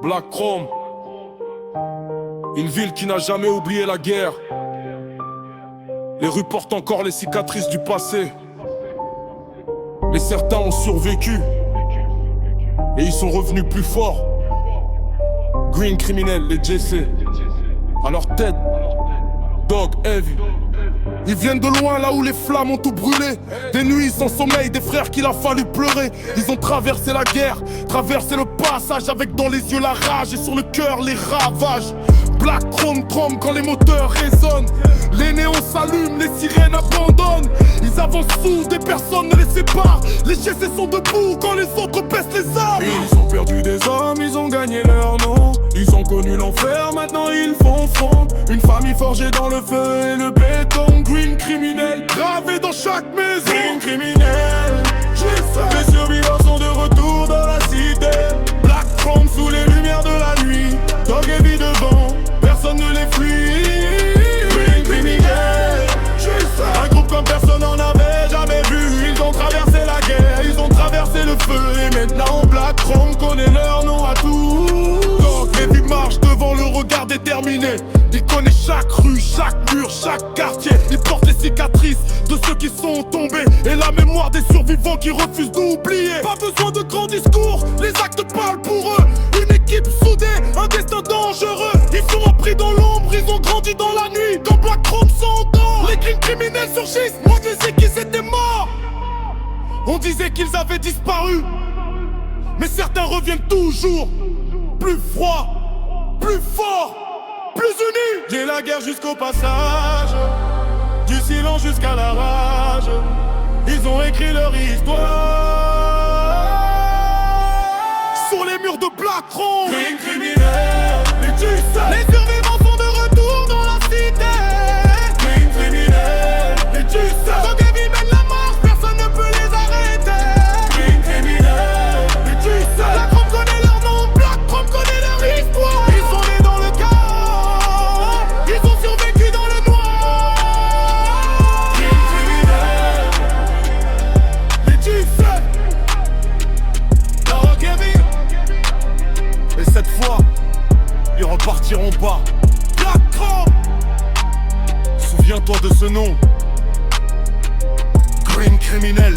Black Chrome, une ville qui n'a jamais oublié la guerre. Les rues portent encore les cicatrices du passé. Mais certains ont survécu et ils sont revenus plus forts. Green criminel, les JC, à leur tête, Dog, Heavy. Ils viennent de loin, là où les flammes ont tout brûlé. Des nuits sans sommeil, des frères qu'il a fallu pleurer. Ils ont traversé la guerre, traversé le passage, avec dans les yeux la rage et sur le cœur les ravages. Black Chrome tremble quand les moteurs résonnent. Les néons s'allument, les sirènes abandonnent. Ils avancent sous, des personnes ne les séparent. Les GC sont debout quand les autres baissent les armes. Ils ont perdu des hommes, ils ont gagné leur nom. Ils ont connu l'enfer, maintenant ils font front. Une famille forgée dans le feu et le béton. Green criminel, gravé dans chaque maison. Green criminel, les survivants sont de retour dans la cité. Black Chrome sous les lumières de la nuit. Dog Heavy devant, personne ne les fuit. Green criminel, un groupe comme personne n'en avait jamais vu. Ils ont traversé la guerre, ils ont traversé le feu. Et maintenant Black Chrome connaît leur nom à tous. Dog Heavy marche devant le regard déterminé. Il connaît chaque rue, chaque mur, chaque quartier. Il porte les cicatrices de ceux qui sont tombés et la mémoire des survivants qui refusent d'oublier. Pas besoin de grands discours, les actes parlent pour eux. Une équipe soudée, un destin dangereux. Ils sont pris dans l'ombre, ils ont grandi dans la nuit. Quand Black Chrome s'endort, les crimes criminels surgissent. Moi je sais qu'ils étaient morts. On disait qu'ils avaient disparu, mais certains reviennent toujours. Plus froid, plus fort, plus unis. J'ai la guerre jusqu'au passage, du silence jusqu'à la rage. Ils ont écrit leur histoire sur les murs de Black Chrome. Green criminel, les survivants sont de retour dans la cité. Green criminel, les Dog Heavy mène la marche, personne ne peut les arrêter. Green criminel, les Black Chrome connaît leur nom, Black Chrome connaît leur histoire. Ils sont nés dans le chaos, ils ont survécu dans le noir. Green criminel, les Dog Heavy. Et cette fois, ils repartiront pas. Black Chrome, souviens-toi de ce nom. Green criminel.